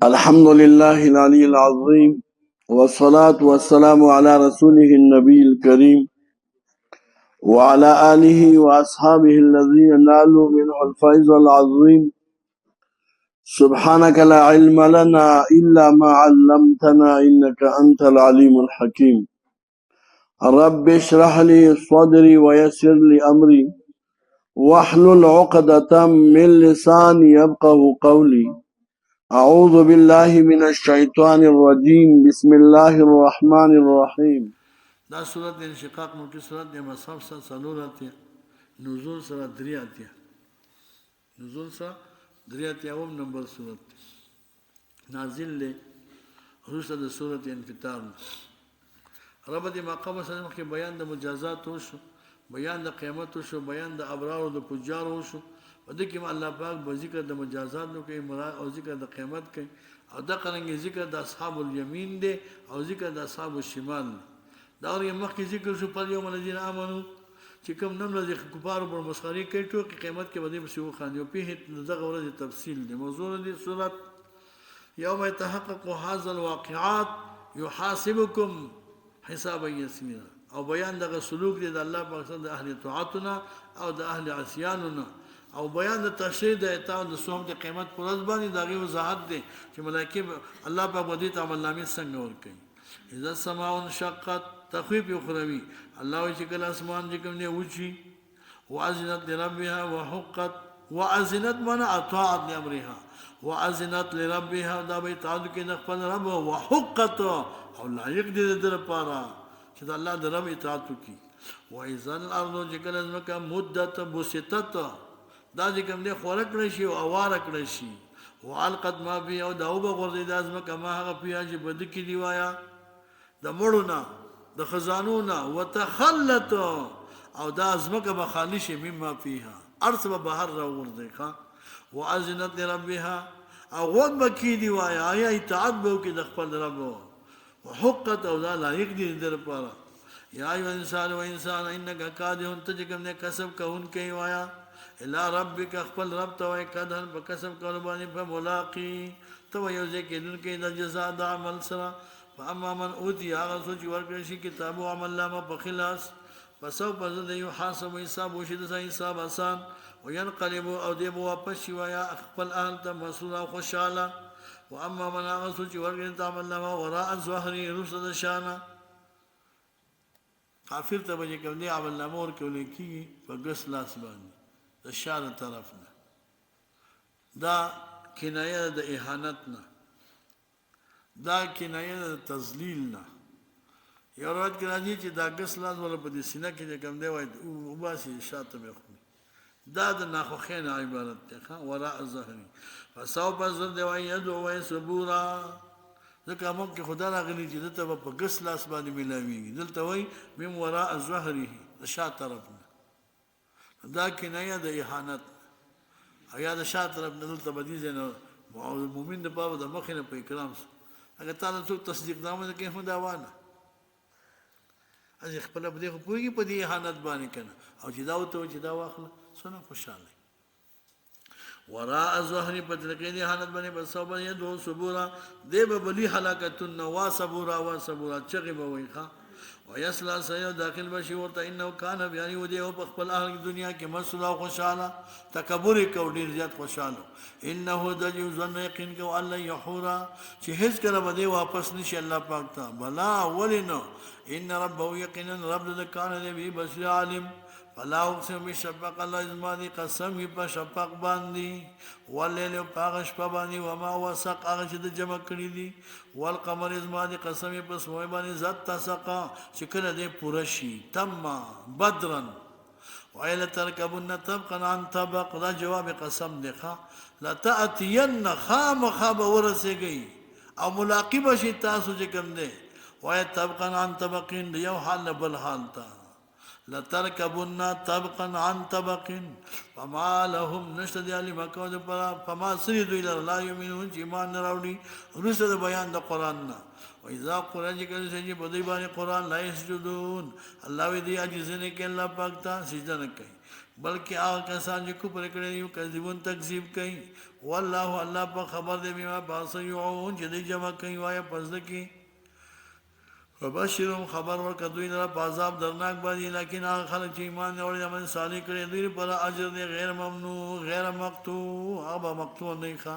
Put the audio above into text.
الحمد لله العلي العظيم والصلاة والسلام على رسوله النبي الكريم وعلى آله وأصحابه الذين نالوا منه الفيض العظيم. سبحانك لا علم لنا إلا ما علمتنا إنك أنت العليم الحكيم. رب اشرح لي صدري ويسر لي أمري واحلل عقدة من لساني يفقه قولي. أعوذ بالله من الشيطان الرجيم. بسم الله الرحمن الرحيم. دا صورت انشقاق مکی صورت دی مصحف سا سلورتی نزول سره دریاتی نزول سره دریاتی اوم نمبر صورت نازل لی روسا دا صورت انفطار رب دی مقام سلم که بیان دا مجازات ہوشو بیان دا قیمت ہوشو بیان دا ابرار دا پجار ہوشو و دکی ما اللہ پاک با ذکر دا مجازات نو کئی او ذکر دا قیمت کئی او دا قرنگی ذکر دا اصحاب الیمین دے او ذکر دا اصحاب الشمال دے. دا اور یہ مخی ذکر شو پر یوم الذین آمنو چې کوم نم لذي کفارو پر مسخري کوي ټوکی قیمت کې باندې بسو خان یو په دغه ورځ تفصیل دی موضوع دی صورت یوم يتحقق هذا الواقعات يحاسبكم حسابا يسيرا او بیان دغه سلوک دی د الله پاک سره د اهل طاعتنا او د اهل عصياننا او بیان د تشریع د اطاعت د صوم د قیمت پر ورځ باندې دغه وضاحت دی چې ملائکه الله پاک باندې عمل نامې څنګه ور کوي. اذا السماء انشقت تخویف اخروی الله وی چې کله اسمان چې کوم دی وچی واذنت لربها وحقت واذنت معنی اطاعت لامرها واذنت لربها دا به اطاعت کې د خپل رب وحقت او لایق دي د لپاره چې الله د رب اطاعت وکړي. واذا الارض چې کله زمکه مدت بوستت دا چې کوم دی خورک نشي او اوار کړی شي والقد ما بي او دا وبغورځي د ازمکه ما هغه پیاج بد کې دی وایا د مړونه د خزانونا وتخلت او دا ازمکه بخالش مما فيها ارث بهر را ورځي ښا واذنت لربها او وقت بکی دی وایا یا اطاعت به کې د خپل رب وحقت او دا لایق دي در پاره. یا ایو انسان و انسان انک کادح تجکم نے کسب کون کوي وایا الا ربک خپل رب ته وای کدن په کسب کول باندې په ملاقات تو یو ځکه دن کې د جزاء د عمل سره. فاما من اوتی هغه څوک چې ورکړل شي کتاب او عمل نامه په خلاص پسو پس د یو حساب حساب وشي د حساب آسان وينقلب او دی واپس شي وایا خپل اهل ته مسرور او خوشاله. واما من هغه څوک چې ورکړل عمل نامه وراء ظهري رسد شانه کافر ته به کوم دی عمل نامه ورکول کی په ګس لاس باندې د شان طرف نه دا کنایه د اهانت نه دا کنایه د تذلیل نه. یو روایت کې راځي چې دا ګس لاس ولا په دې سینه کې کوم دی وای او باسي شاته به خو دا د ناخوخین عبارت ده وراء ظهري فسو بزر دی وای يدعو وای صبورا ځکه موږ کې خدا راغلی چې دته په ګس لاس باندې ملاويږي دلته وای من وراء ظهري د شاته طرف نه دا کنایه د اهانت او یا د شاته طرف نه دلته بدیږي نو مؤمن د باب د مخ نه په کرام اگر تعالی څوک تصدیق نامه کوي هم دا وانه از خپل بده خو پوری په دې اهانت باندې کنه او چې دا وته چې دا واخله سونه خوشاله وراء ظهري په تلقي دې اهانت باندې بس او باندې دو صبورا دې به بلی هلاکت نو صبورا چغي به وایخه ويسلا سيو داخل بشي ورته انه كان بیان ودی او په خپل اهل دنیا کې مسلا خوشاله تکبر کو ډیر زیات خوشاله انه دجو ظن یقین کو الله يحورا چې هیڅ کله به واپس نشي الله پاک ته بلا ولنو ان ربه یقینا رب ذکر نبی بصیر عالم فلا اقسم بشفق الله ازمادي قسم په شفق باندې ولله پاغش په باندې وما وسق هغه چې د جمع کړی دي والقمر ازمادي قسم په سوې باندې ذات تسقا چې کله دې پوره شي تم بدرن وایل ترکبن طبقا عن طبق دا جواب قسم دی ښا لا تاتين خام خاب ورسېږي او ملاقب شي تاسو چې کوم دی وای طبقا عن طبقین یو حال بل حال تا لتركبن طبقا عن طبق فما لهم نشد علی مکو پر فما سرید الى لا یمنون ایمان راوړي رسد بیان د قران نه واذا قران کې چې په دې باندې قران لا یسجدون الله دې عجز نه کې الله پاک ته سجده نه کوي بلکې هغه کسان چې کو پر کړي یو کذبون تکذیب کوي والله الله په خبر دی بما پاس یعون چې دی جمع کوي وایا پس کی فبشرهم خبر ورکړه دوی لپاره په عذاب درناک باندې لیکن هغه خلک چې ایمان اوري عمل صالح کړي دوی پر اجر دی غیر ممنوع غیر مقطوع هغه مقطوع نه ښه